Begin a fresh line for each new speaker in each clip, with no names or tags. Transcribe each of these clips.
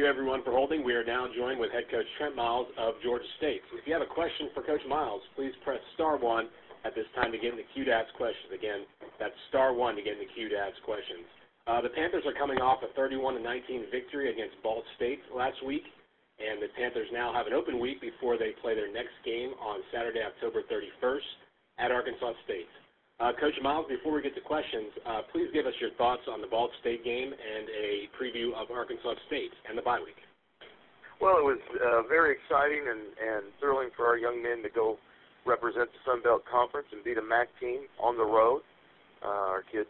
everyone, for holding. We are now joined with head coach Trent Miles of Georgia State. If you have a question for Coach Miles, please press *1 at this time to get in the queue to ask questions. Again, that's *1 to get in the queue to ask questions. The Panthers are coming off a 31-19 victory against Ball State last week, and the Panthers now have an open week before they play their next game on Saturday, October 31st at Arkansas State. Coach Miles, before we get to questions, please give us your thoughts on the Ball State game and a preview of Arkansas State and the bye week.
Well, it was very exciting and thrilling for our young men to go represent the Sun Belt Conference and beat a MAC team on the road. Our kids,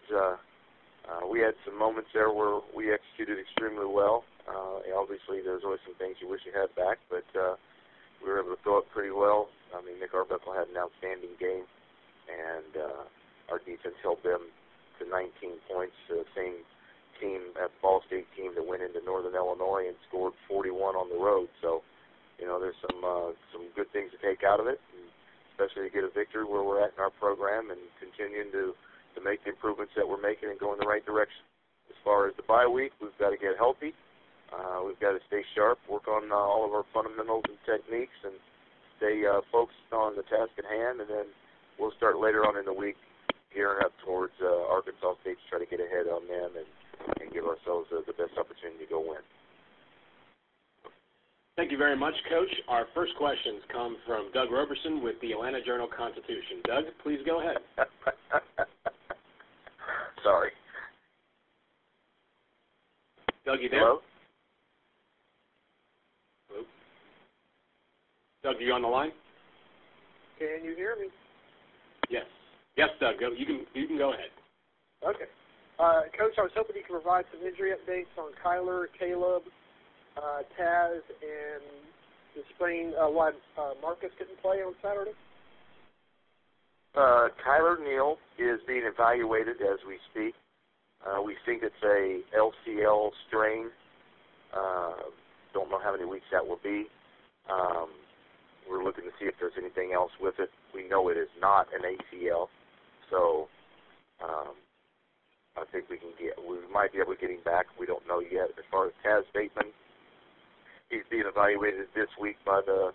we had some moments there where we executed extremely well. Obviously, there's always some things you wish you had back, but we were able to throw it pretty well. I mean, Nick Arbuckle had an outstanding game, and our defense held them to 19 points, the same team at Ball State team that went into Northern Illinois and scored 41 on the road. So, you know, there's some good things to take out of it, and especially to get a victory where we're at in our program and continuing to make the improvements that we're making and go in the right direction. As far as the bye week, we've got to get healthy. We've got to stay sharp, work on all of our fundamentals and techniques, and stay focused on the task at hand, and then we'll start later on in the week gearing up towards Arkansas State to try to get ahead on them and give ourselves the best opportunity to go win.
Thank you very much, Coach. Our first questions come from Doug Roberson with the Atlanta Journal-Constitution. Doug, please go ahead.
Sorry.
Doug, you there?
Hello?
Hello? Doug, are you on the line?
Can you hear me?
Yes. Yes, Doug. You can go ahead.
Okay. Coach, I was hoping you could provide some injury updates on Kyler, Caleb, Taz, and explain why Marcus couldn't play on Saturday.
Kyler Neal is being evaluated as we speak. We think it's a LCL strain. Don't know how many weeks that will be. We're looking to see if there's anything else with it. We know it is not an ACL, so I think we might be able to get him back. We don't know yet. As far as Taz Bateman, he's being evaluated this week by the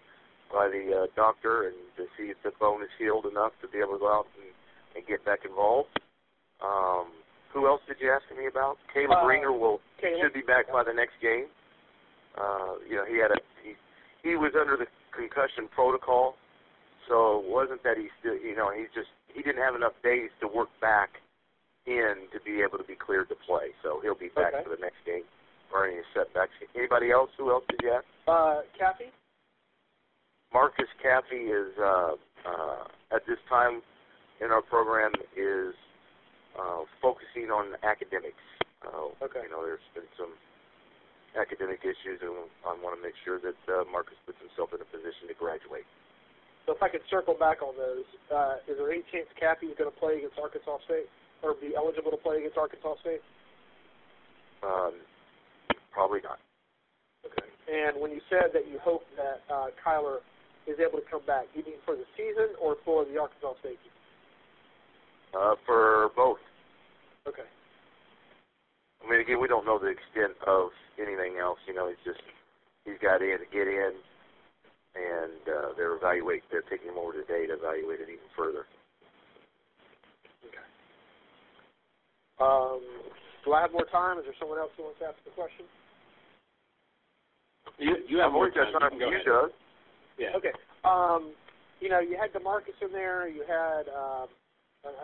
doctor and to see if the bone is healed enough to be able to go out and get back involved. Who else did you ask me about? Caleb Ringer should be back by the next game. You know, he was under the concussion protocol, so it wasn't that he still, you know, he didn't have enough days to work back in to be able to be cleared to play. So he'll be back for the next game or any setbacks. Anybody else? Who else did you ask?
Caffey?
Marcus Caffey is, at this time in our program, is focusing on academics. You know, there's been some academic issues, and I want to make sure that Marcus puts himself in a position to graduate.
So if I could circle back on those, is there any chance Caffey is going to play against Arkansas State or be eligible to play against Arkansas State?
Probably not.
Okay. And when you said that you hope that Kyler is able to come back, you mean for the season or for the Arkansas State game?
For both.
Okay.
I mean, again, we don't know the extent of anything else. You know, he's got to get in, and they're taking him over today to evaluate it even further.
Okay. Do I have more time? Is there someone else who wants to ask the question?
You have more time.
You Doug.
Yeah.
Okay. You know, you had DeMarcus in there. You had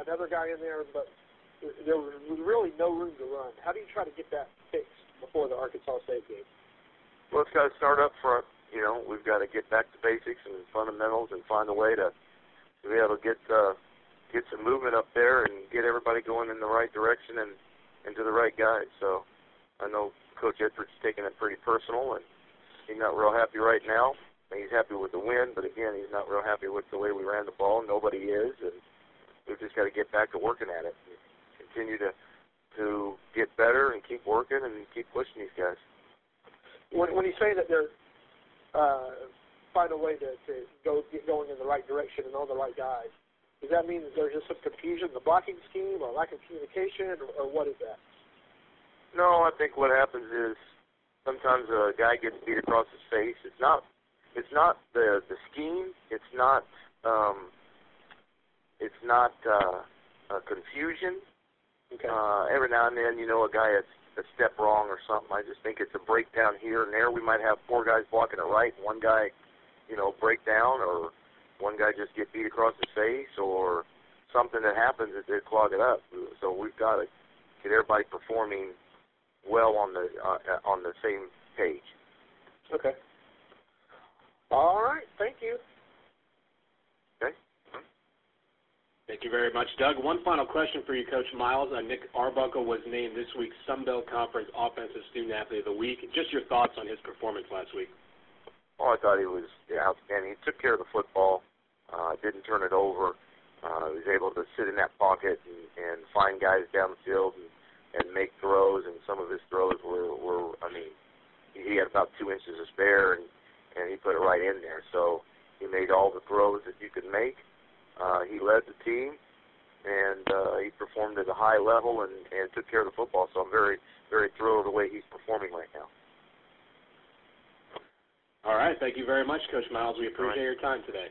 another guy in there, but there was really no room to run. How do you try to get that fixed before the Arkansas State game?
Well, it's got to start up front. You know, we've got to get back to basics and fundamentals and find a way to be able to get some movement up there and get everybody going in the right direction and to the right guys. So I know Coach Edwards taking it pretty personal, and he's not real happy right now. He's happy with the win, but again, he's not real happy with the way we ran the ball. Nobody is, and we've just got to get back to working at it. Continue to get better and keep working and keep pushing these guys.
When you say that they're find a way to get going in the right direction and on the right guys, does that mean that there's just some confusion in the blocking scheme or lack of communication, or what is that?
No, I think what happens is Sometimes a guy gets beat across his face. It's not the scheme. It's not confusion.
Okay.
Every now and then, a guy that's a step wrong or something. I just think it's a breakdown here and there. We might have 4 guys blocking it right, and one guy, break down, or one guy just get beat across his face, or something that happens that they clog it up. So we've got to get everybody performing well on the same page.
Okay. All right. Thank you.
Okay.
Thank you very much, Doug. One final question for you, Coach Miles. Nick Arbuckle was named this week's Sun Belt Conference Offensive Student Athlete of the Week. Just your thoughts on his performance last week.
Oh, I thought he was outstanding. He took care of the football, didn't turn it over. He was able to sit in that pocket and find guys down the field and make throws, and some of his throws were he had about 2 inches to spare, and he put it right in there. So he made all the throws that you could make. He led the team, and he performed at a high level and took care of the football. So I'm very, very thrilled with the way he's performing right now.
All right. Thank you very much, Coach Miles. We appreciate your time today.